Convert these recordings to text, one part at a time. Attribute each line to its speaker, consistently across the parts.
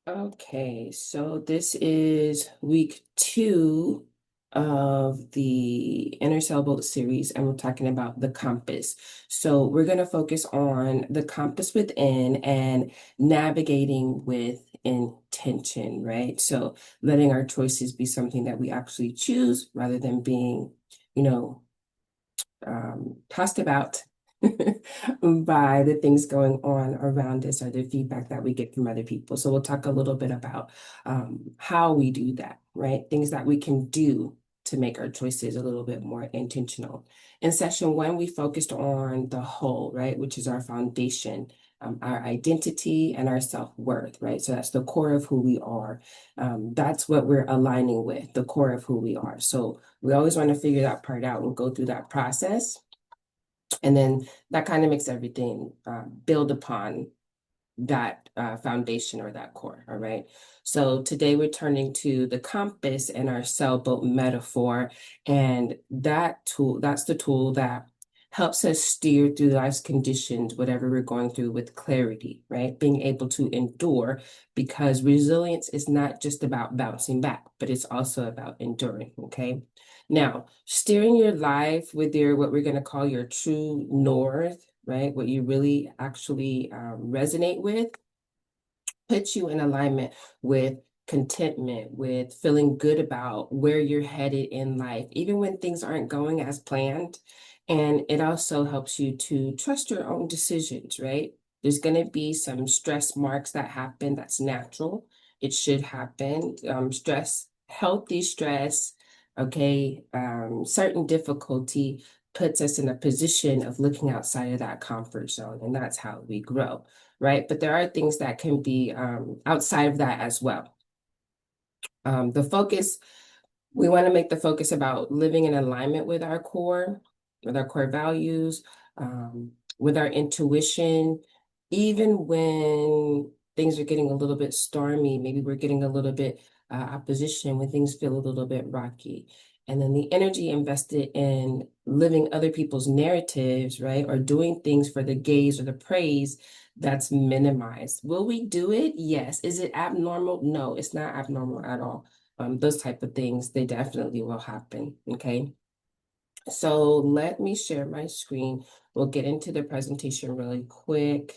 Speaker 1: Okay, so this is week 2 of the Inner Sailboat series, and we're talking about the compass. So we're going to focus on the compass within and navigating with intention, right? So letting our choices be something that we actually choose rather than being, you know, tossed about by the things going on around us or the feedback that we get from other people. So we'll talk a little bit about how we do that, right? Things that we can do to make our choices a little bit more intentional. In session 1, we focused on the whole, right, which is our foundation. Our identity and our self-worth, right? So that's the core of who we are. That's what we're aligning with, the core of who we are. So we always want to figure that part out and go through that process. And then that kind of makes everything build upon that foundation or that core. All right. So today we're turning to the compass and our sailboat metaphor. And that tool, that's the tool that helps us steer through life's conditions, whatever we're going through with clarity, right? Being able to endure because resilience is not just about bouncing back, but it's also about enduring. Okay. Now, steering your life with your what we're going to call your true north, right? What you really actually resonate with puts you in alignment with contentment, with feeling good about where you're headed in life, even when things aren't going as planned. And it also helps you to trust your own decisions, right? There's going to be some stress marks that happen. That's natural. It should happen. Stress, healthy stress, okay, certain difficulty puts us in a position of looking outside of that comfort zone. And that's how we grow, right? But there are things that can be outside of that as well. The focus, we want to make the focus about living in alignment with our core values, with our intuition, even when things are getting a little bit stormy, maybe we're getting a little bit opposition, when things feel a little bit rocky. And then the energy invested in living other people's narratives, right? Or doing things for the gaze or the praise that's minimized. Will we do it? Yes. Is it abnormal? No, it's not abnormal at all. Those type of things, they definitely will happen. Okay. So let me share my screen. We'll get into the presentation really quick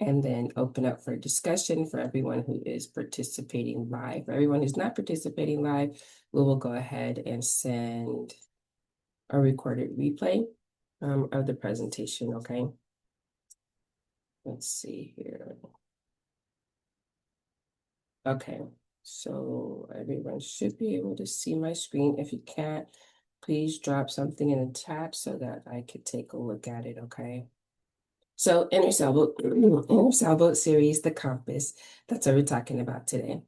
Speaker 1: and then open up for discussion for everyone who is participating live. For everyone who's not participating live, we will go ahead and send a recorded replay of the presentation. Okay. Let's see here. Okay, so everyone should be able to see my screen. If you can't, please drop something in the chat so that I could take a look at it, okay? So Inner Sailboat series, The Compass, that's what we're talking about today.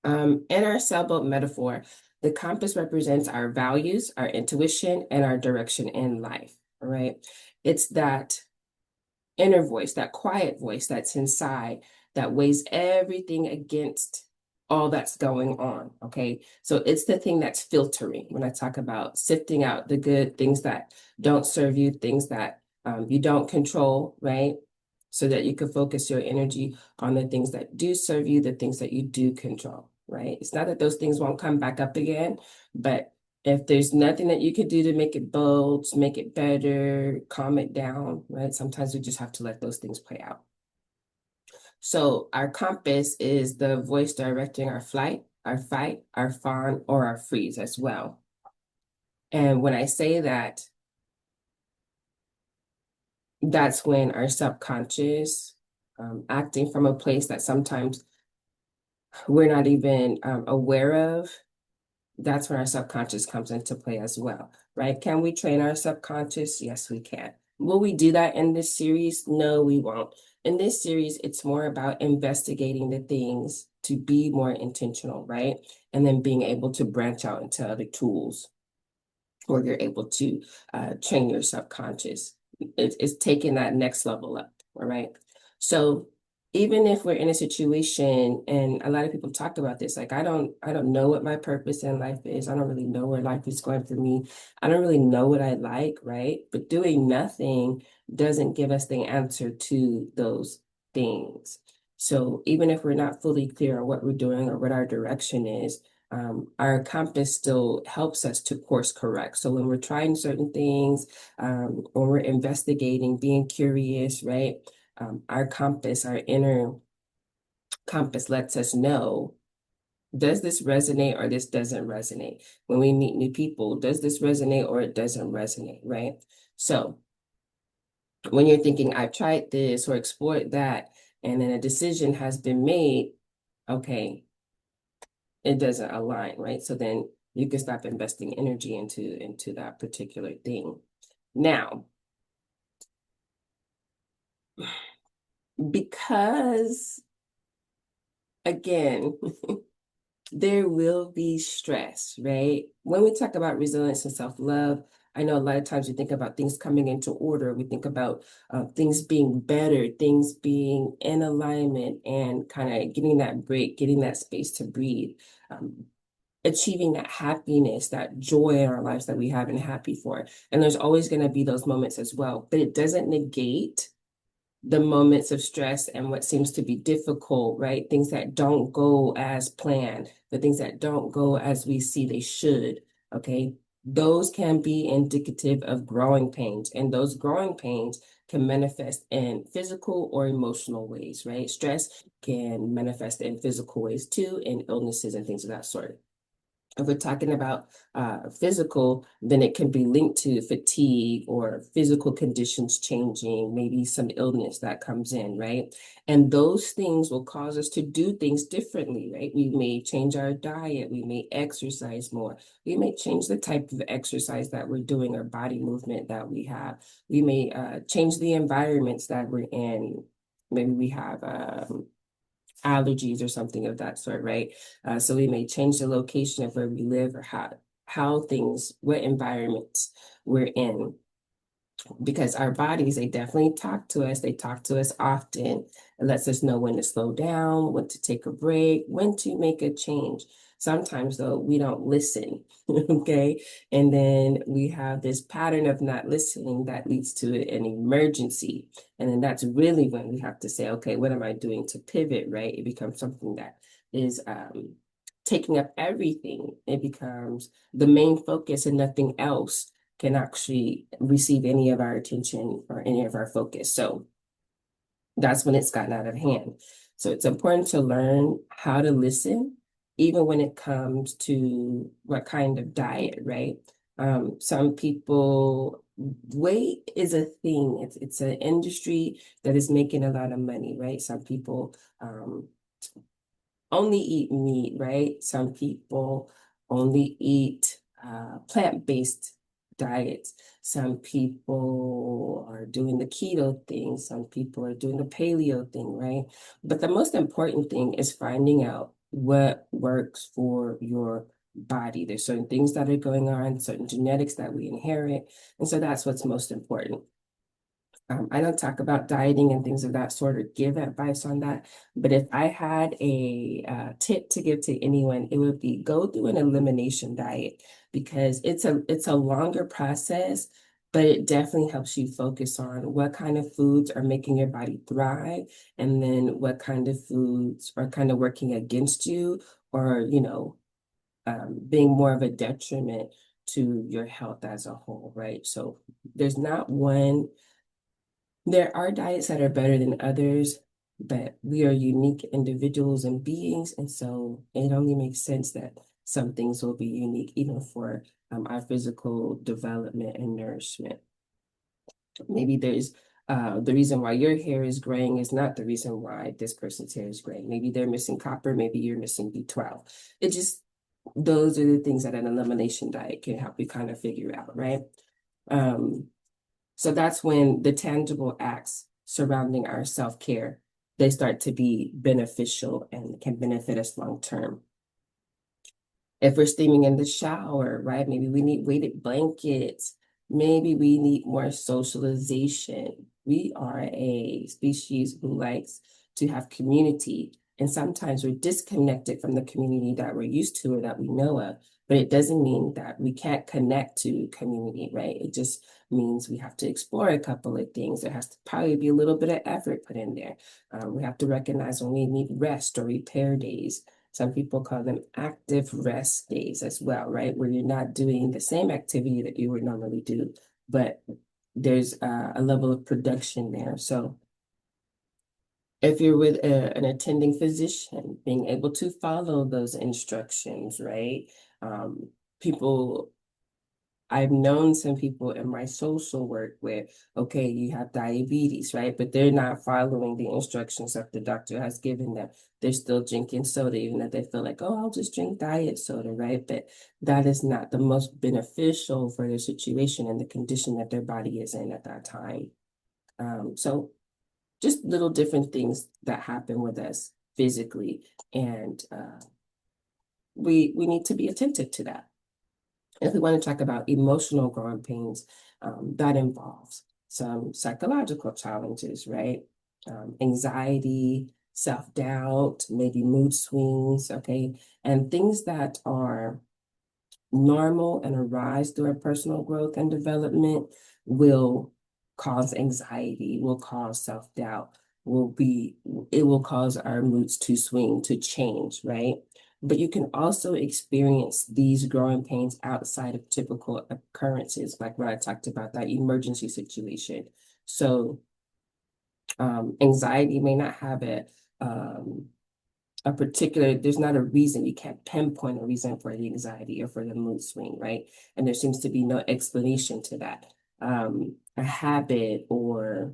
Speaker 1: In our sailboat metaphor, the compass represents our values, our intuition, and our direction in life, all right? It's that inner voice, that quiet voice that's inside that weighs everything against all that's going on. Okay. So it's the thing that's filtering when I talk about sifting out the good things that don't serve you, things that you don't control, right? So that you can focus your energy on the things that do serve you, the things that you do control, right? It's not that those things won't come back up again, but if there's nothing that you could do to make it bold, make it better, calm it down, right? Sometimes we just have to let those things play out. So our compass is the voice directing our flight, our fight, our fawn, or our freeze as well. And when I say that, that's when our subconscious, acting from a place that sometimes we're not even aware of, that's when our subconscious comes into play as well, right? Can we train our subconscious? Yes, we can. Will we do that in this series? No, we won't. In this series, it's more about investigating the things to be more intentional, right? And then being able to branch out into other tools where you're able to train your subconscious. It's taking that next level up, all right? So even if we're in a situation, and a lot of people talk about this, like I don't know what my purpose in life is. I don't really know where life is going for me. I don't really know what I like, right? But doing nothing doesn't give us the answer to those things. So even if we're not fully clear on what we're doing or what our direction is, our compass still helps us to course correct. So when we're trying certain things, when we're investigating, being curious, right? Our compass, our inner compass lets us know, does this resonate or this doesn't resonate? When we meet new people, does this resonate or it doesn't resonate, right? So when you're thinking, I've tried this or explored that, and then a decision has been made, okay, it doesn't align, right? So then you can stop investing energy into that particular thing. Now, because again, there will be stress, right? When we talk about resilience and self-love, I know a lot of times we think about things coming into order. We think about things being better, things being in alignment, and kind of getting that break, getting that space to breathe, achieving that happiness, that joy in our lives that we have and happy for. And there's always going to be those moments as well, but it doesn't negate the moments of stress and what seems to be difficult, right? Things that don't go as planned, the things that don't go as we see they should, okay? Those can be indicative of growing pains, and those growing pains can manifest in physical or emotional ways, right? Stress can manifest in physical ways too, in illnesses and things of that sort. If we're talking about physical, then it can be linked to fatigue or physical conditions changing, maybe some illness that comes in, right? And those things will cause us to do things differently, right? We may change our diet, we may exercise more, we may change the type of exercise that we're doing or body movement that we have. We may change the environments that we're in. Maybe we have allergies or something of that sort, right? So we may change the location of where we live or how things, what environments we're in, because our bodies, they definitely talk to us. They talk to us often. It lets us know when to slow down, when to take a break, when to make a change. Sometimes, though, we don't listen, okay? And then we have this pattern of not listening that leads to an emergency. And then that's really when we have to say, okay, what am I doing to pivot, right? It becomes something that is taking up everything. It becomes the main focus and nothing else can actually receive any of our attention or any of our focus. So that's when it's gotten out of hand. So it's important to learn how to listen, even when it comes to what kind of diet, right? Some people, weight is a thing. It's an industry that is making a lot of money, right? Some people only eat meat, right? Some people only eat plant-based diets. Some people are doing the keto thing. Some people are doing the paleo thing, right? But the most important thing is finding out what works for your body. There's certain things that are going on, certain genetics that we inherit. And so that's what's most important. I don't talk about dieting and things of that sort or give advice on that. But if I had a tip to give to anyone, it would be go through an elimination diet, because it's a longer process, but it definitely helps you focus on what kind of foods are making your body thrive, and then what kind of foods are kind of working against you, or being more of a detriment to your health as a whole, right? So there's not one. There are diets that are better than others, but we are unique individuals and beings, and so it only makes sense that some things will be unique, even for our physical development and nourishment. Maybe there's the reason why your hair is graying is not the reason why this person's hair is graying. Maybe they're missing copper, maybe you're missing B12. It just, those are the things that an elimination diet can help you kind of figure out, right? So that's when the tangible acts surrounding our self-care, they start to be beneficial and can benefit us long term. If we're steaming in the shower, right? Maybe we need weighted blankets. Maybe we need more socialization. We are a species who likes to have community. And sometimes we're disconnected from the community that we're used to or that we know of. But it doesn't mean that we can't connect to community, right? It just means we have to explore a couple of things. There has to probably be a little bit of effort put in there. We have to recognize when we need rest or repair days. Some people call them active rest days as well, right? Where you're not doing the same activity that you would normally do, but there's a level of production there. So if you're with an attending physician, being able to follow those instructions, right? Um, people, I've known some people in my social work where, okay, you have diabetes, right? But they're not following the instructions that the doctor has given them. They're still drinking soda, even though they feel like, oh, I'll just drink diet soda, right? But that is not the most beneficial for their situation and the condition that their body is in at that time. So just little different things that happen with us physically, and we need to be attentive to that. If we want to talk about emotional growing pains, that involves some psychological challenges, right? Anxiety, self-doubt, maybe mood swings, okay, and things that are normal and arise through our personal growth and development will cause anxiety, will cause self-doubt, it will cause our moods to swing, to change, right? But you can also experience these growing pains outside of typical occurrences, like what I talked about, that emergency situation. So anxiety may not have a particular, there's not a reason, you can't pinpoint a reason for the anxiety or for the mood swing, right? And there seems to be no explanation to that. A habit or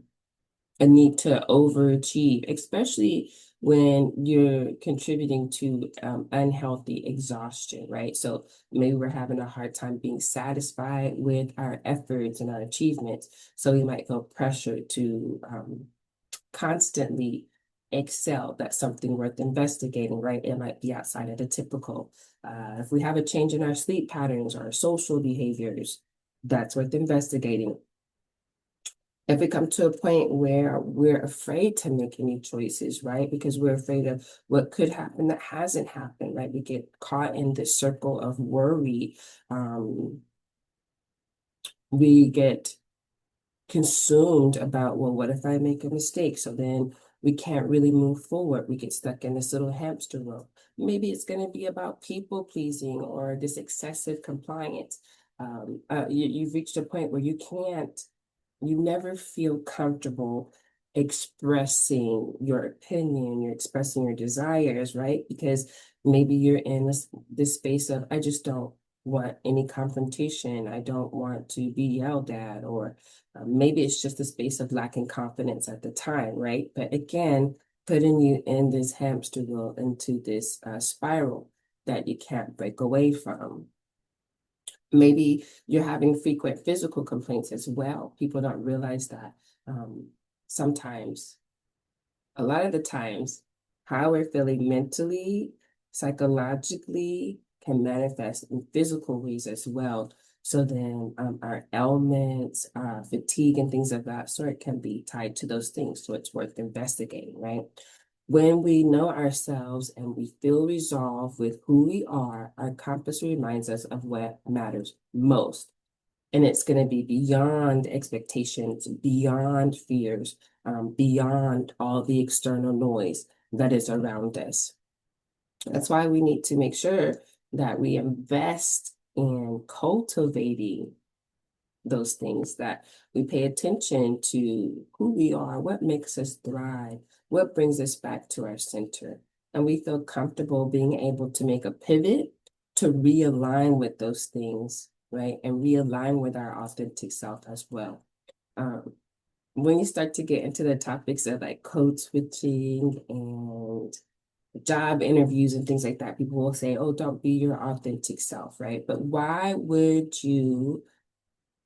Speaker 1: a need to overachieve, especially when you're contributing to unhealthy exhaustion, right? So maybe we're having a hard time being satisfied with our efforts and our achievements. So we might feel pressure to constantly excel. That's something worth investigating, right? It might be outside of the typical. If we have a change in our sleep patterns or our social behaviors, that's worth investigating. If we come to a point where we're afraid to make any choices, right? Because we're afraid of what could happen that hasn't happened, right? We get caught in this circle of worry. We get consumed about, well, what if I make a mistake? So then we can't really move forward. We get stuck in this little hamster wheel. Maybe it's going to be about people pleasing or this excessive compliance. You've reached a point where you never feel comfortable expressing your opinion, you're expressing your desires, right? Because maybe you're in this space of, I just don't want any confrontation. I don't want to be yelled at, or maybe it's just a space of lacking confidence at the time, right? But again, putting you in this hamster wheel, into this spiral that you can't break away from. Maybe you're having frequent physical complaints as well. People don't realize that sometimes, a lot of the times, how we're feeling mentally, psychologically can manifest in physical ways as well. So then our ailments, fatigue, and things of that sort can be tied to those things. So it's worth investigating, right? When we know ourselves and we feel resolved with who we are, our compass reminds us of what matters most. And it's going to be beyond expectations, beyond fears, beyond all the external noise that is around us. That's why we need to make sure that we invest in cultivating those things, that we pay attention to who we are, what makes us thrive, what brings us back to our center. And we feel comfortable being able to make a pivot to realign with those things, right? And realign with our authentic self as well. When you start to get into the topics of like code switching and job interviews and things like that, people will say, oh, don't be your authentic self, right? But why would you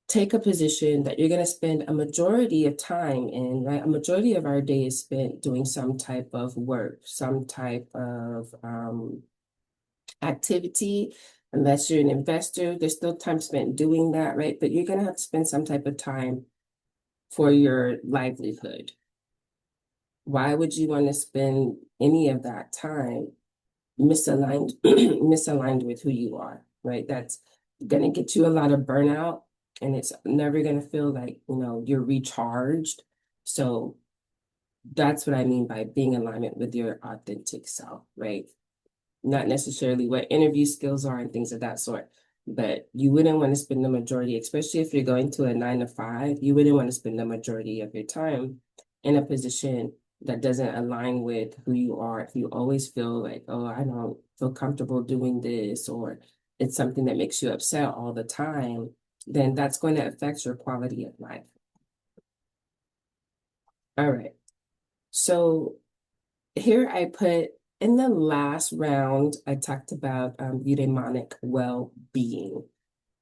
Speaker 1: take a position that you're going to spend a majority of time in, right? A majority of our day is spent doing some type of work, some type of activity. Unless you're an investor, there's still time spent doing that, right? But you're going to have to spend some type of time for your livelihood. Why would you want to spend any of that time misaligned, misaligned with who you are? right? That's going to get you a lot of burnout, and it's never going to feel like, you're recharged. So that's what I mean by being in alignment with your authentic self, right? Not necessarily what interview skills are and things of that sort, but you wouldn't want to spend the majority, especially if you're going to a 9 to 5, you wouldn't want to spend the majority of your time in a position that doesn't align with who you are. If you always feel like, oh, I don't feel comfortable doing this, or it's something that makes you upset all the time, then that's going to affect your quality of life. All right. So here I put in the last round, I talked about eudaimonic well-being.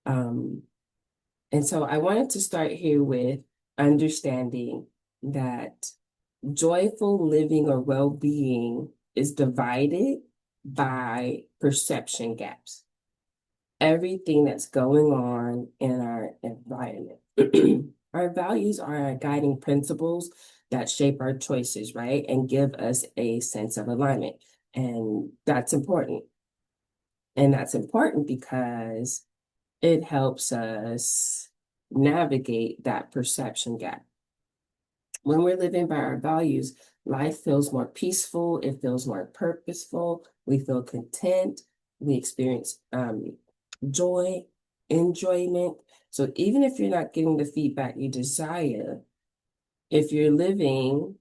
Speaker 1: And so I wanted to start here with understanding that joyful living or well-being is divided by perception gaps. Everything that's going on in our environment. Our values are our guiding principles that shape our choices, right? And give us a sense of alignment. And that's important. And that's important because it helps us navigate that perception gap. When we're living by our values, life feels more peaceful, it feels more purposeful, we feel content, we experience joy, enjoyment. So even if you're not getting the feedback you desire, if you're living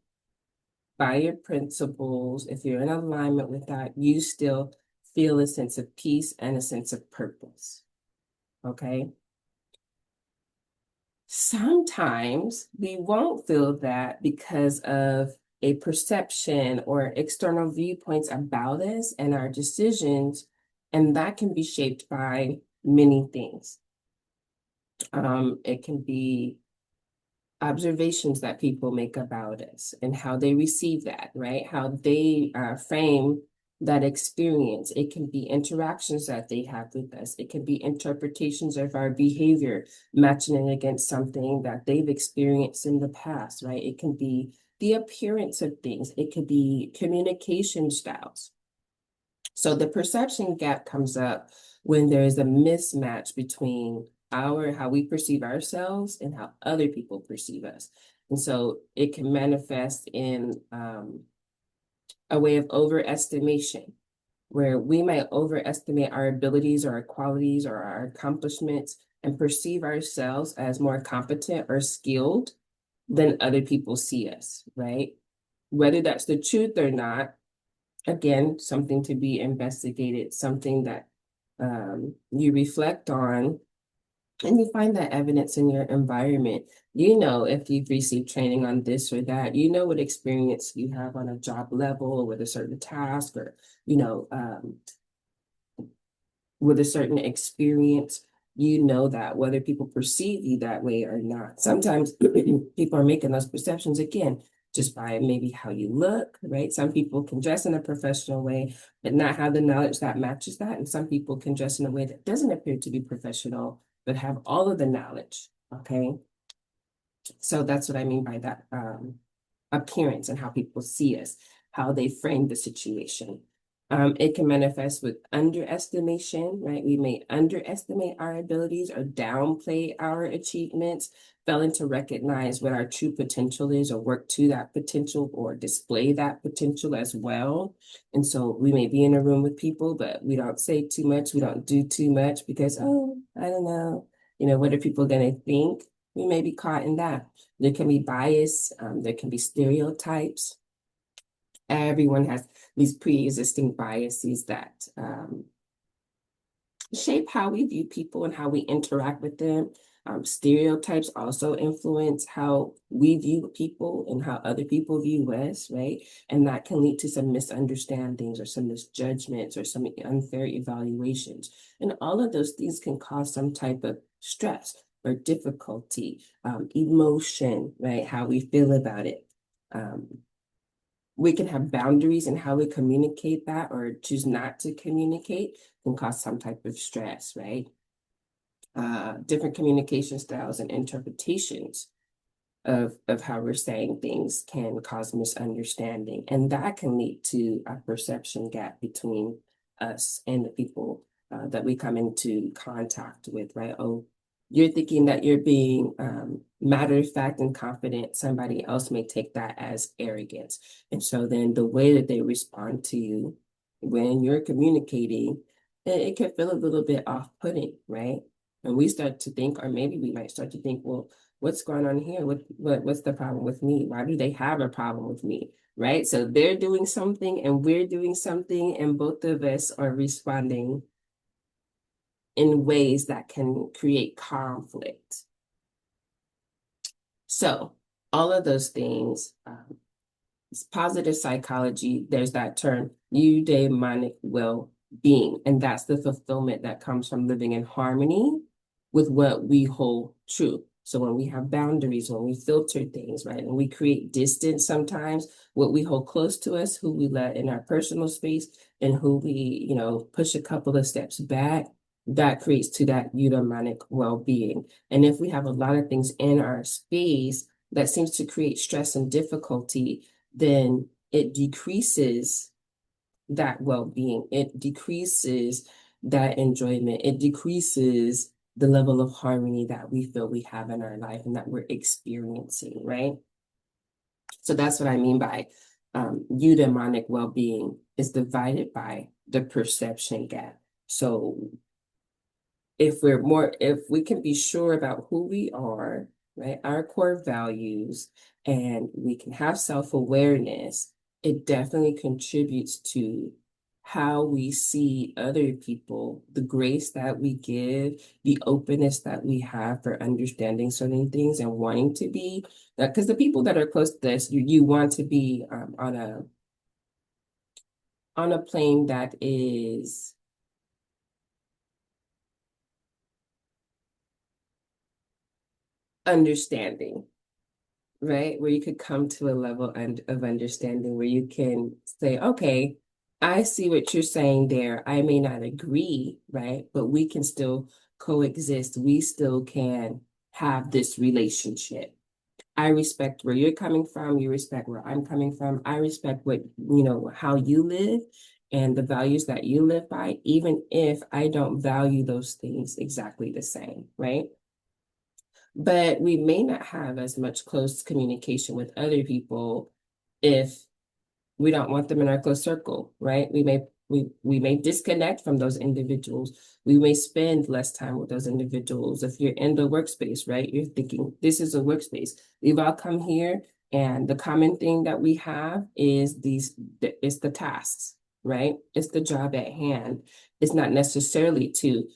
Speaker 1: by your principles, if you're in alignment with that, you still feel a sense of peace and a sense of purpose. Okay? Sometimes we won't feel that because of a perception or external viewpoints about us and our decisions, and that can be shaped by many things. It can be observations that people make about us and how they receive that, right? How they frame that experience. It can be interactions that they have with us. It can be interpretations of our behavior, matching it against something that they've experienced in the past, right? It can be the appearance of things. It could be communication styles. So the perception gap comes up when there is a mismatch between how we perceive ourselves and how other people perceive us. And so it can manifest in a way of overestimation, where we might overestimate our abilities or our qualities or our accomplishments and perceive ourselves as more competent or skilled than other people see us, right? Whether that's the truth or not, again, something to be investigated, something that you reflect on, and you find that evidence in your environment. You know, if you've received training on this or that, you know what experience you have on a job level or with a certain task, or, with a certain experience, you know that whether people perceive you that way or not. Sometimes people are making those perceptions again just by maybe how you look, right? Some people can dress in a professional way, but not have the knowledge that matches that. And some people can dress in a way that doesn't appear to be professional, but have all of the knowledge, okay? So that's what I mean by that appearance and how people see us, how they frame the situation. It can manifest with underestimation, right? We may underestimate our abilities or downplay our achievements, failing to recognize what our true potential is or work to that potential or display that potential as well. And so we may be in a room with people, but we don't say too much, we don't do too much because, oh, I don't know, what are people going to think? We may be caught in that. There can be bias, there can be stereotypes. Everyone has these pre-existing biases that shape how we view people and how we interact with them. Stereotypes also influence how we view people and how other people view us, right? And that can lead to some misunderstandings or some misjudgments or some unfair evaluations. And all of those things can cause some type of stress or difficulty, emotion, right? How we feel about it. We can have boundaries in how we communicate that or choose not to communicate can cause some type of stress, right? Different communication styles and interpretations of how we're saying things can cause misunderstanding. And that can lead to a perception gap between us and the people that we come into contact with, right? Oh, you're thinking that you're being matter of fact and confident. Somebody else may take that as arrogance. And so then the way that they respond to you when you're communicating, it can feel a little bit off-putting, right? And we start to think, or maybe we might start to think, well, what's going on here? What's the problem with me? Why do they have a problem with me? Right? So they're doing something and we're doing something, and both of us are responding in ways that can create conflict. So all of those things, it's positive psychology, there's that term, eudaimonic well-being, and that's the fulfillment that comes from living in harmony with what we hold true. So when we have boundaries, when we filter things, right, and we create distance sometimes, what we hold close to us, who we let in our personal space, and who we, push a couple of steps back, that creates to that eudaimonic well-being. And if we have a lot of things in our space that seems to create stress and difficulty, then it decreases that well-being. It decreases that enjoyment. It decreases the level of harmony that we feel we have in our life and that we're experiencing, right? So that's what I mean by eudaimonic well-being is divided by the perception gap. So if we can be sure about who we are, right, our core values, and we can have self-awareness, it definitely contributes to how we see other people, the grace that we give, the openness that we have for understanding certain things and wanting to be, because the people that are close to us, you want to be on a plane that is understanding, right? Where you could come to a level of understanding where you can say, okay, I see what you're saying there. I may not agree, right? But we can still coexist. We still can have this relationship. I respect where you're coming from. You respect where I'm coming from. I respect how you live and the values that you live by, even if I don't value those things exactly the same, right? But we may not have as much close communication with other people if we don't want them in our close circle, right? We may disconnect from those individuals. We may spend less time with those individuals. If you're in the workspace, right? You're thinking, this is a workspace. We've all come here, and the common thing that we have is it's the tasks, right? It's the job at hand. It's not necessarily to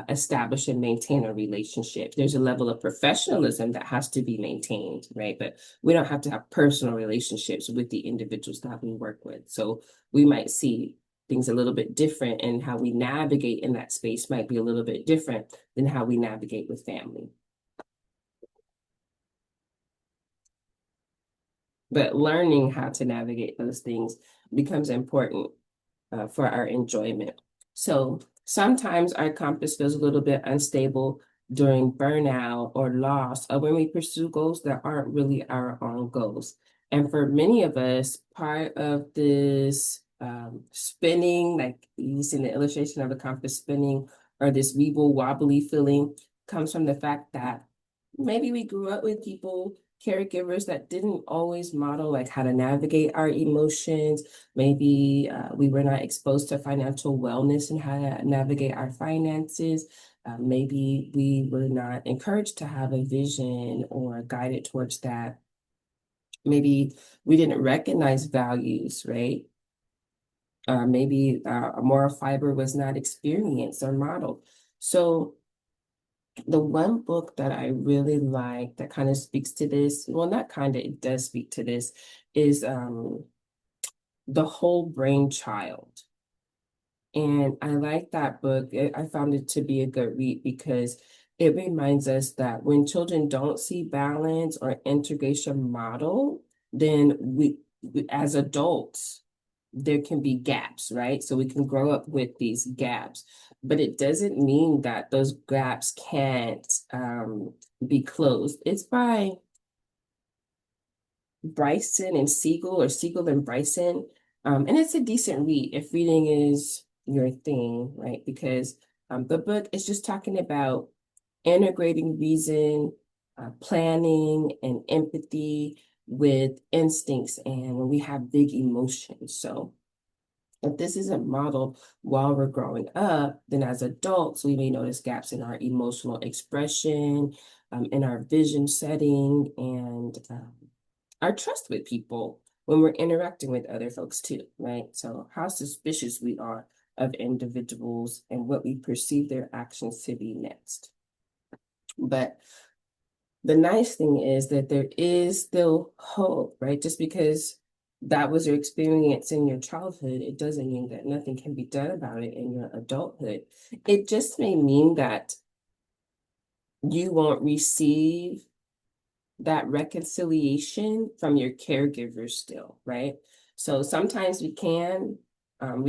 Speaker 1: establish and maintain a relationship. There's a level of professionalism that has to be maintained, right? But we don't have to have personal relationships with the individuals that we work with. So we might see things a little bit different, and how we navigate in that space might be a little bit different than how we navigate with family. But learning how to navigate those things becomes important for our enjoyment. So sometimes our compass feels a little bit unstable during burnout or loss, or when we pursue goals that aren't really our own goals. And for many of us, part of this spinning, like you see in the illustration of the compass spinning, or this weeble wobbly feeling, comes from the fact that maybe we grew up with people, caregivers that didn't always model like how to navigate our emotions. Maybe we were not exposed to financial wellness and how to navigate our finances. Maybe we were not encouraged to have a vision or guided towards that. Maybe we didn't recognize values, right? Maybe a moral fiber was not experienced or modeled. So the one book that I really like that kind of speaks to this, well, not kind of, it does speak to this, is The Whole Brain Child. And I like that book. I found it to be a good read because it reminds us that when children don't see balance or integration model, then as adults, there can be gaps, right? So we can grow up with these gaps, but it doesn't mean that those gaps can't be closed. It's by Bryson and Siegel, or Siegel and Bryson. And it's a decent read if reading is your thing, right? Because The book is just talking about integrating reason, planning, and empathy with instincts and when we have big emotions. So if this isn't modeled while we're growing up, then as adults, we may notice gaps in our emotional expression, in our vision setting, and our trust with people when we're interacting with other folks too, right? So how suspicious we are of individuals and what we perceive their actions to be next. But the nice thing is that there is still hope, right? Just because that was your experience in your childhood, it doesn't mean that nothing can be done about it in your adulthood. It just may mean that you won't receive that reconciliation from your caregivers still, right? So sometimes we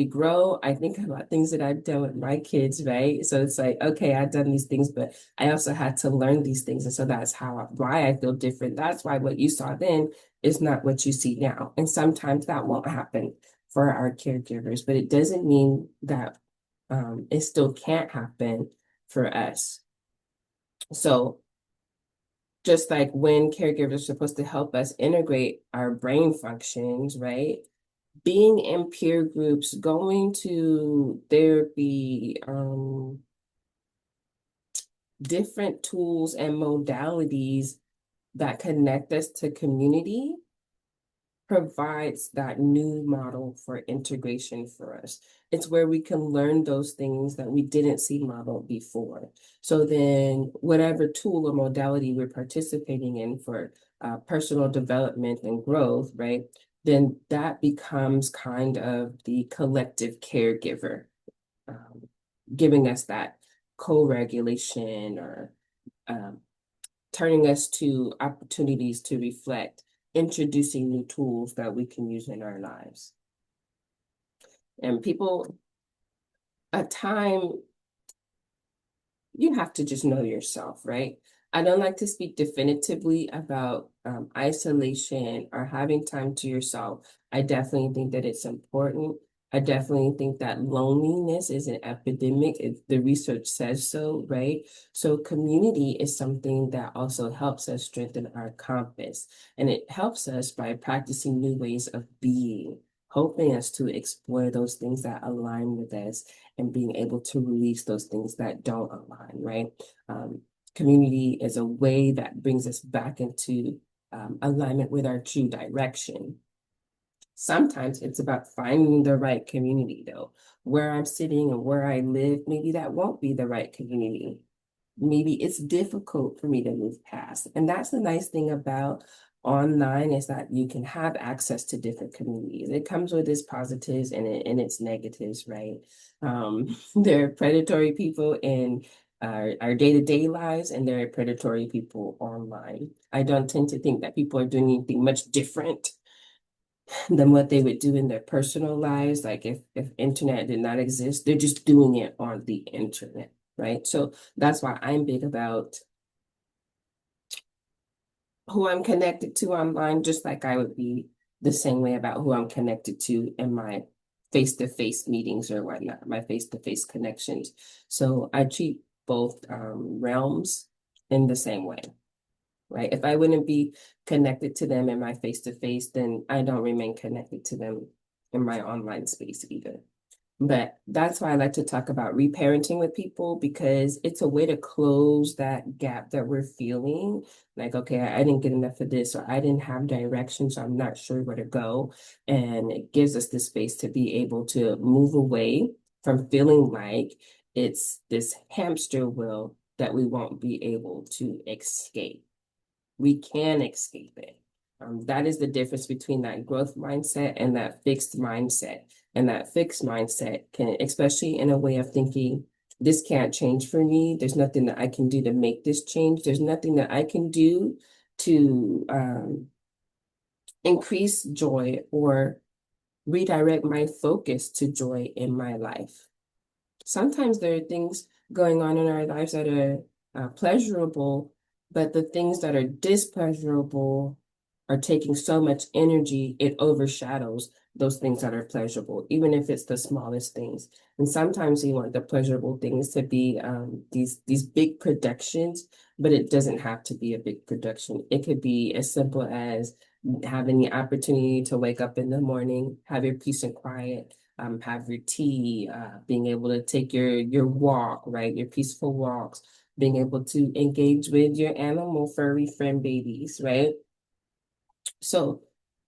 Speaker 1: grow. I think about things that I've done with my kids, right? So it's like, okay, I've done these things, but I also had to learn these things. And so that's why I feel different. That's why what you saw then is not what you see now. And sometimes that won't happen for our caregivers, but it doesn't mean that it still can't happen for us. So just like when caregivers are supposed to help us integrate our brain functions, right? Being in peer groups, going to therapy, different tools and modalities that connect us to community provides that new model for integration for us. It's where we can learn those things that we didn't see modeled before. So then whatever tool or modality we're participating in for personal development and growth, right? Then that becomes kind of the collective caregiver, um, giving us that co-regulation or um, turning us to opportunities to reflect, introducing new tools that we can use in our lives. And people, a time, you have to just know yourself, right? I don't like to speak definitively about isolation or having time to yourself. I definitely think that it's important. I definitely think that loneliness is an epidemic. The research says so, right? So community is something that also helps us strengthen our compass. And it helps us by practicing new ways of being, helping us to explore those things that align with us and being able to release those things that don't align, right? Community is a way that brings us back into alignment with our true direction. Sometimes it's about finding the right community, though. Where I'm sitting and where I live, maybe that won't be the right community. Maybe it's difficult for me to move past. And that's the nice thing about online is that you can have access to different communities. It comes with its positives and its negatives, right? There are predatory people in our day-to-day lives, and there are predatory people online. I don't tend to think that people are doing anything much different than what they would do in their personal lives. Like if internet did not exist, they're just doing it on the internet, right? So that's why I'm big about who I'm connected to online, just like I would be the same way about who I'm connected to in my face-to-face meetings or whatnot, my face-to-face connections. So I treat both realms in the same way, right? If I wouldn't be connected to them in my face-to-face, then I don't remain connected to them in my online space either. But that's why I like to talk about reparenting with people, because it's a way to close that gap that we're feeling. Like, okay, I didn't get enough of this, or I didn't have direction, so I'm not sure where to go. And it gives us the space to be able to move away from feeling like it's this hamster wheel that we won't be able to escape. We can escape it. That is the difference between that growth mindset and that fixed mindset. And that fixed mindset can, especially in a way of thinking, this can't change for me. There's nothing that I can do to make this change. There's nothing that I can do to increase joy or redirect my focus to joy in my life. Sometimes there are things going on in our lives that are pleasurable, but the things that are displeasurable are taking so much energy, it overshadows those things that are pleasurable, even if it's the smallest things. And sometimes you want the pleasurable things to be these big productions, but it doesn't have to be a big production. It could be as simple as having the opportunity to wake up in the morning, have your peace and quiet, have your tea, being able to take your walk, right? Your peaceful walks, being able to engage with your animal furry friend babies, right? So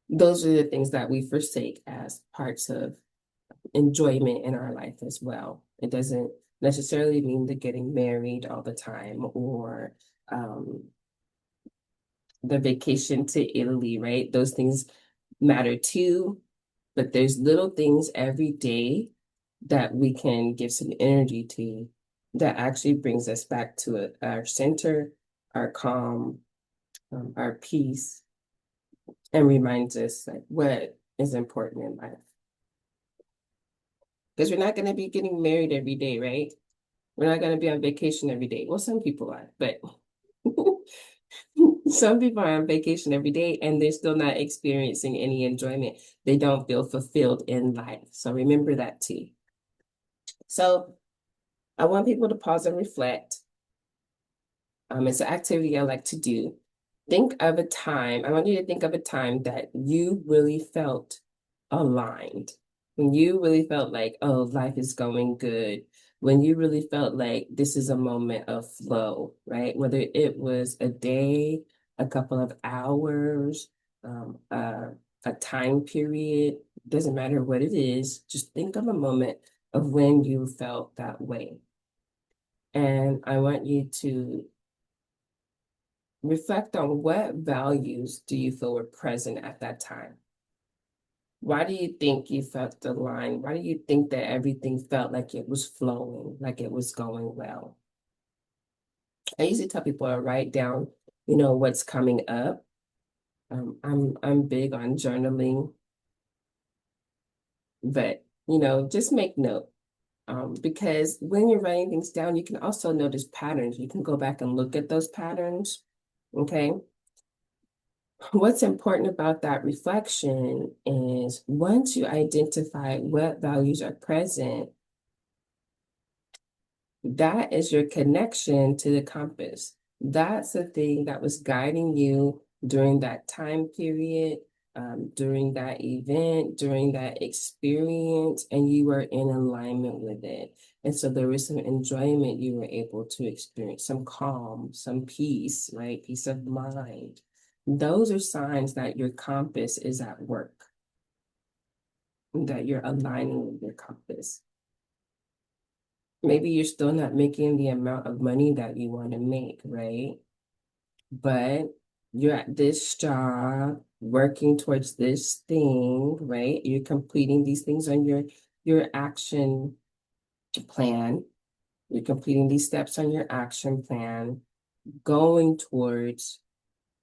Speaker 1: those are the things that we forsake as parts of enjoyment in our life as well. It doesn't necessarily mean that getting married all the time or um, the vacation to Italy, right? Those things matter too, but there's little things every day that we can give some energy to that actually brings us back to our center, our calm, our peace, and reminds us like what is important in life. Because we're not going to be getting married every day, right? We're not going to be on vacation every day. Well, some people are, but some people are on vacation every day and they're still not experiencing any enjoyment. They don't feel fulfilled in life. So remember that too. So I want people to pause and reflect. It's an activity I like to do. Think of a time. I want you to think of a time that you really felt aligned. When you really felt like, oh, life is going good. When you really felt like this is a moment of flow, right? Whether it was a day, a couple of hours, a time period, doesn't matter what it is. Just think of a moment of when you felt that way. And I want you to reflect on what values do you feel were present at that time? Why do you think you felt the line? Why do you think that everything felt like it was flowing, like it was going well? I usually tell people to write down, what's coming up. I'm big on journaling, but just make note. Because when you're writing things down, you can also notice patterns. You can go back and look at those patterns. Okay. What's important about that reflection is once you identify what values are present, that is your connection to the compass. That's the thing that was guiding you during that time period, during that event, during that experience, and you were in alignment with it. And so there was some enjoyment you were able to experience, some calm, some peace, right? Peace of mind. Those are signs that your compass is at work, that you're aligning with your compass. Maybe you're still not making the amount of money that you want to make, right? But you're at this job, working towards this thing, right? You're completing these things on your action plan. You're completing these steps on your action plan, going towards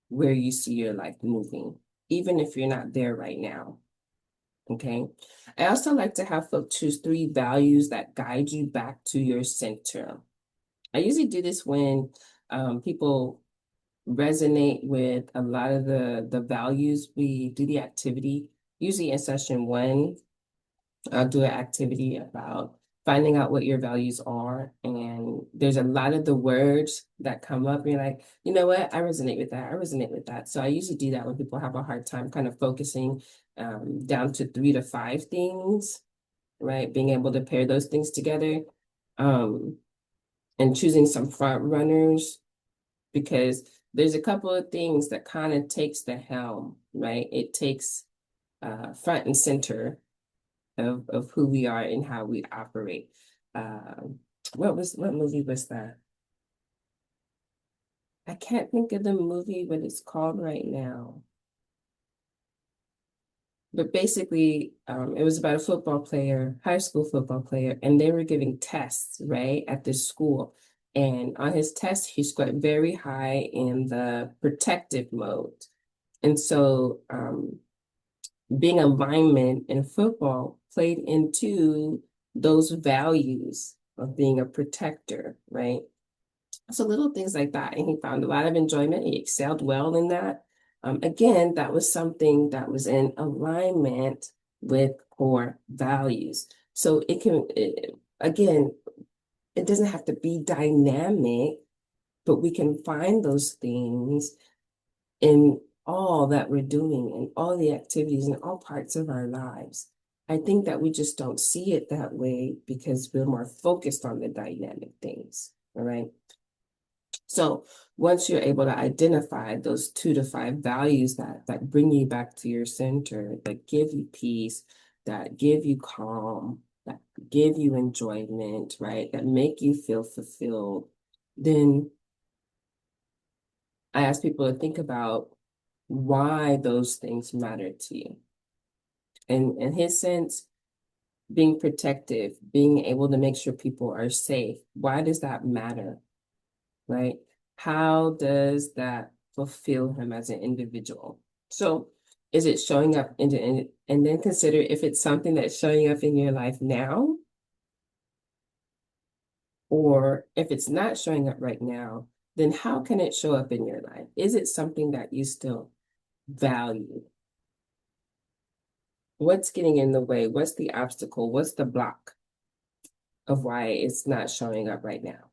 Speaker 1: where you see your life moving, even if you're not there right now. Okay. I also like to have folks choose 3 values that guide you back to your center. I usually do this when people resonate with a lot of the values. We do the activity. Usually in session 1, I'll do an activity about finding out what your values are. And there's a lot of the words that come up. You're like, you know what? I resonate with that. I resonate with that. So I usually do that when people have a hard time kind of focusing down to 3 to 5 things, right? Being able to pair those things together, and choosing some front runners, because there's a couple of things that kind of takes the helm, right? It takes front and center of who we are and how we operate. What movie was that? I can't think of the movie, what it's called right now. But basically, it was about a football player, high school football player, and they were giving tests, right, at this school. And on his test, he scored very high in the protective mode. And so being a lineman in football played into those values of being a protector, right? So little things like that. And he found a lot of enjoyment. He excelled well in that. Again, that was something that was in alignment with core values. So again, it doesn't have to be dynamic, but we can find those things in all that we're doing and all the activities in all parts of our lives. I think that we just don't see it that way because we're more focused on the dynamic things. All right. So once you're able to identify those 2 to 5 values that bring you back to your center, that give you peace, that give you calm, that give you enjoyment, right? That make you feel fulfilled, then I ask people to think about why those things matter to you. And in his sense, being protective, being able to make sure people are safe. Why does that matter? Right? How does that fulfill him as an individual? So is it showing up and then consider if it's something that's showing up in your life now, or if it's not showing up right now, then how can it show up in your life? Is it something that you still value? What's getting in the way? What's the obstacle? What's the block of why it's not showing up right now?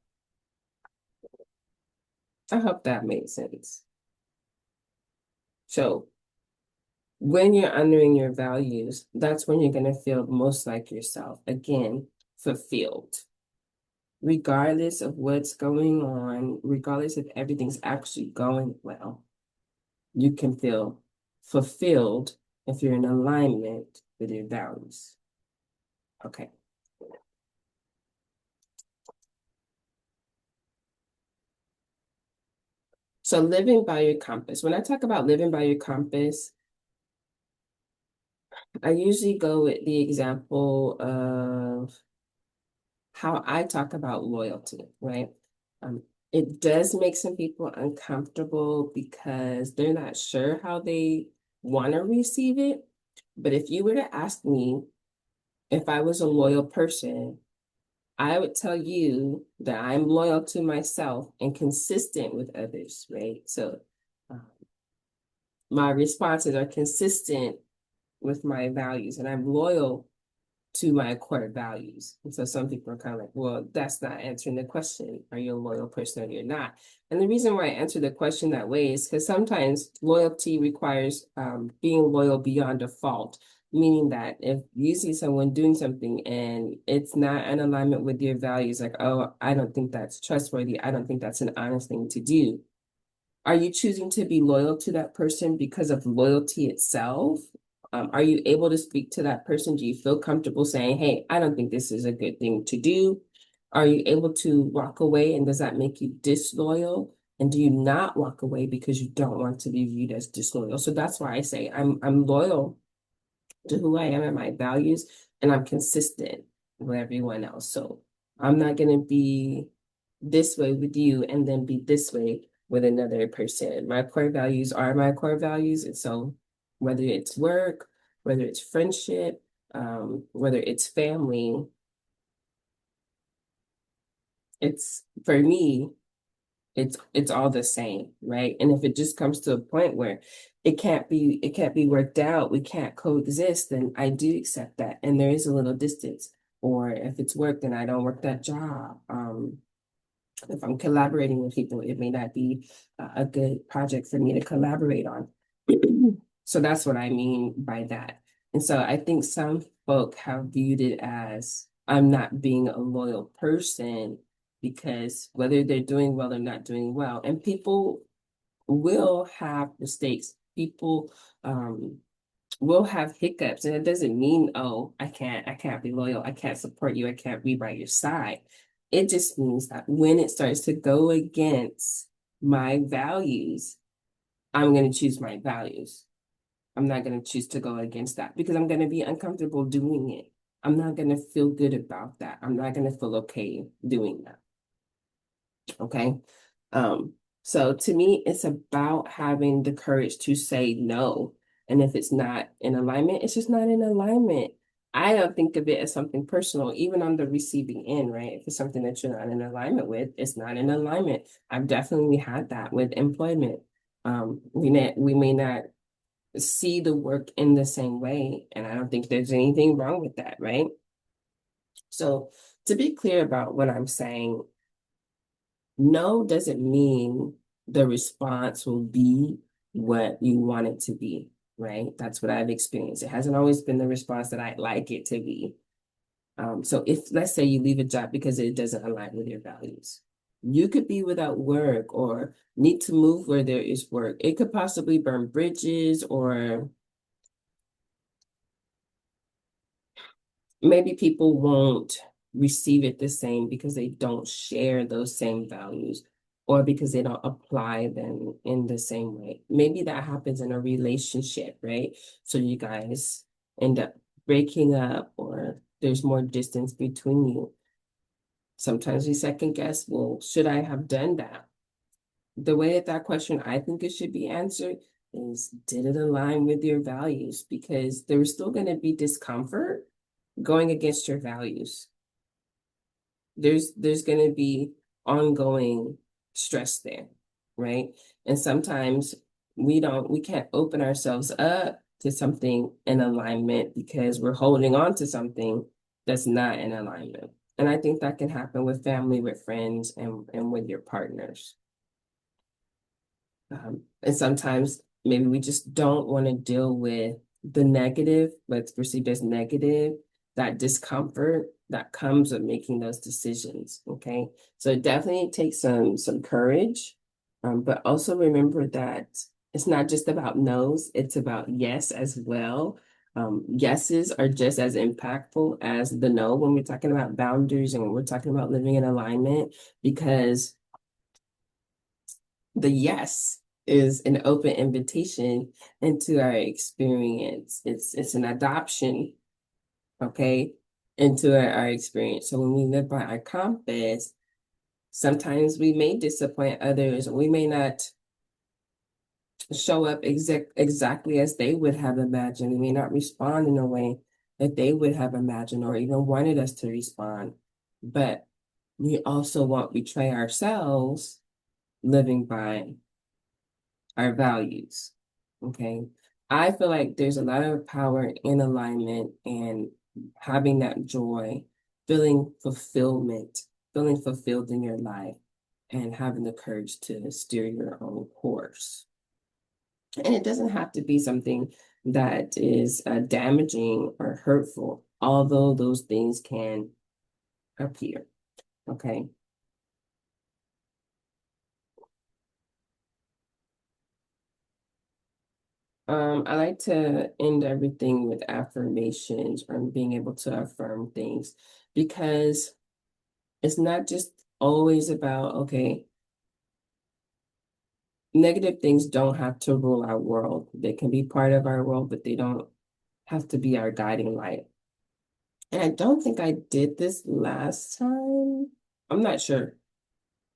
Speaker 1: I hope that made sense. So when you're honoring your values, that's when you're going to feel most like yourself. Again, fulfilled. Regardless of what's going on, regardless if everything's actually going well, you can feel fulfilled if you're in alignment with your values. Okay. So living by your compass. When I talk about living by your compass, I usually go with the example of how I talk about loyalty, right? Um, it does make some people uncomfortable because they're not sure how they want to receive it. But if you were to ask me if I was a loyal person, I would tell you that I'm loyal to myself and consistent with others, right? So uh, my responses are consistent with my values, and I'm loyal to my core values. And so some people are kind of like, well, that's not answering the question. Are you a loyal person or you're not? And the reason why I answer the question that way is because sometimes loyalty requires being loyal beyond default, meaning that if you see someone doing something and it's not in alignment with your values, like, oh, I don't think that's trustworthy. I don't think that's an honest thing to do. Are you choosing to be loyal to that person because of loyalty itself? Are you able to speak to that person? Do you feel comfortable saying, hey, I don't think this is a good thing to do? Are you able to walk away, and does that make you disloyal? And do you not walk away because you don't want to be viewed as disloyal? So that's why I say I'm loyal to who I am and my values, and I'm consistent with everyone else. So I'm not gonna be this way with you and then be this way with another person. My core values are my core values. And so whether it's work, whether it's friendship, whether it's family, it's for me, it's all the same, right? And if it just comes to a point where it can't be worked out, we can't coexist, then I do accept that. And there is a little distance. Or if it's work, then I don't work that job. If I'm collaborating with people, it may not be a good project for me to collaborate on. So that's what I mean by that. And so I think some folk have viewed it as I'm not being a loyal person because whether they're doing well or not doing well, and people will have mistakes. People will have hiccups, and it doesn't mean, oh, I can't be loyal, I can't support you, I can't be by your side. It just means that when it starts to go against my values, I'm going to choose my values. I'm not going to choose to go against that because I'm going to be uncomfortable doing it. I'm not going to feel good about that. I'm not going to feel okay doing that. Okay. So to me, it's about having the courage to say no. And if it's not in alignment, it's just not in alignment. I don't think of it as something personal, even on the receiving end, right? If it's something that you're not in alignment with, it's not in alignment. I've definitely had that with employment. We may not see the work in the same way, and I don't think there's anything wrong with that, right? So to be clear about what I'm saying, no doesn't mean the response will be what you want it to be, right? That's what I've experienced. It hasn't always been the response that I'd like it to be. So if, let's say you leave a job because it doesn't align with your values, you could be without work or need to move where there is work. It could possibly burn bridges, or maybe people won't receive it the same because they don't share those same values, or because they don't apply them in the same way. Maybe that happens in a relationship, right? So you guys end up breaking up, or there's more distance between you. Sometimes we second guess, well, should I have done that? The way that question I think it should be answered is, did it align with your values? Because there's still going to be discomfort going against your values. There's going to be ongoing stress there, right? And sometimes we can't open ourselves up to something in alignment because we're holding on to something that's not in alignment. And I think that can happen with family, with friends, and with your partners. And sometimes maybe we just don't want to deal with the negative, what's perceived as negative, that discomfort that comes with making those decisions. Okay. So it definitely takes some courage. But also remember that it's not just about no's, it's about yes as well. Yeses are just as impactful as the no when we're talking about boundaries and when we're talking about living in alignment, because the yes is an open invitation into our experience. It's an adoption, okay, into our experience. So when we live by our compass, sometimes we may disappoint others. We may not show up exactly as they would have imagined. We may not respond in a way that they would have imagined or even wanted us to respond. But we also won't betray ourselves living by our values. Okay. I feel like there's a lot of power in alignment and having that joy, feeling fulfillment, feeling fulfilled in your life, and having the courage to steer your own course. And it doesn't have to be something that is damaging or hurtful, although those things can appear. Okay. I like to end everything with affirmations or being able to affirm things, because it's not just always about, okay, negative things don't have to rule our world. They can be part of our world, but they don't have to be our guiding light. And I don't think I did this last time. I'm not sure.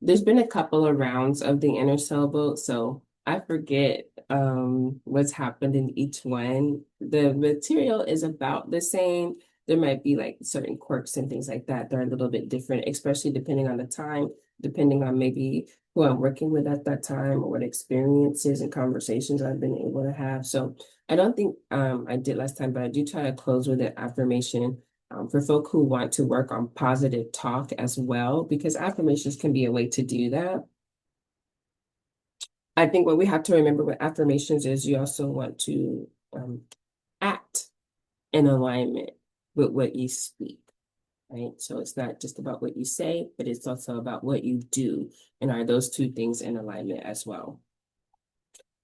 Speaker 1: There's been a couple of rounds of the inner sailboat, so I forget what's happened in each one. The material is about the same. There might be like certain quirks and things like that that are a little bit different, especially depending on the time, depending on maybe who I'm working with at that time or what experiences and conversations I've been able to have. So I don't think I did last time, but I do try to close with an affirmation for folk who want to work on positive talk as well, because affirmations can be a way to do that. I think what we have to remember with affirmations is you also want to act in alignment with what you speak, right? So it's not just about what you say, but it's also about what you do. And are those two things in alignment as well?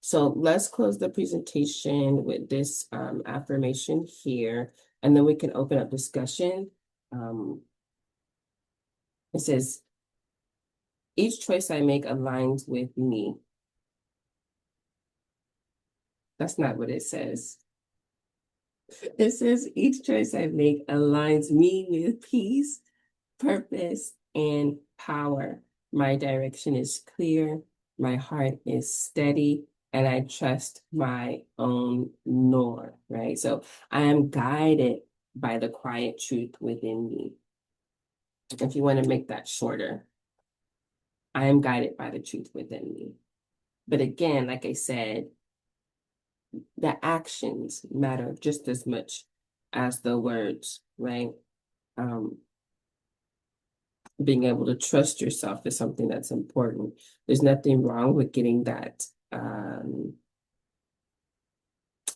Speaker 1: So let's close the presentation with this affirmation here, and then we can open up discussion. It says, each choice I make aligns with me. That's not what it says. It says, each choice I make aligns me with peace, purpose, and power. My direction is clear, my heart is steady, and I trust my own north, right? So I am guided by the quiet truth within me. If you want to make that shorter, I am guided by the truth within me. But again, like I said, the actions matter just as much as the words, right? Um, being able to trust yourself is something that's important. There's nothing wrong with getting that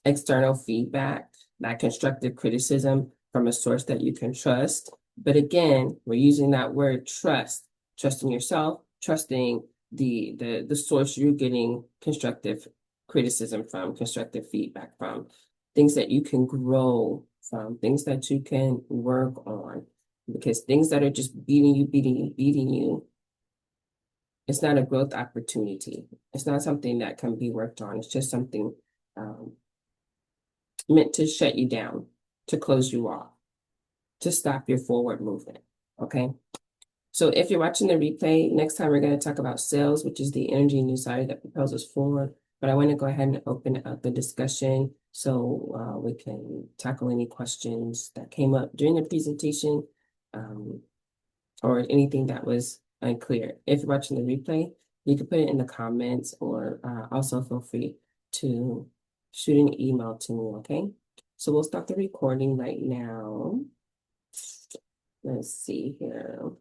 Speaker 1: external feedback, that constructive criticism from a source that you can trust. But again, we're using that word trust, trusting yourself, trusting the source you're getting constructive criticism from, constructive feedback from, things that you can grow from, things that you can work on. Because things that are just beating you, it's not a growth opportunity. It's not something that can be worked on. It's just something um, meant to shut you down, to close you off, to stop your forward movement. Okay. So if you're watching the replay, next time we're going to talk about sales, which is the energy and desire that propels us forward. But I want to go ahead and open up the discussion so we can tackle any questions that came up during the presentation or anything that was unclear. If you're watching the replay, you can put it in the comments or also feel free to shoot an email to me, okay? So we'll start the recording right now. Let's see here.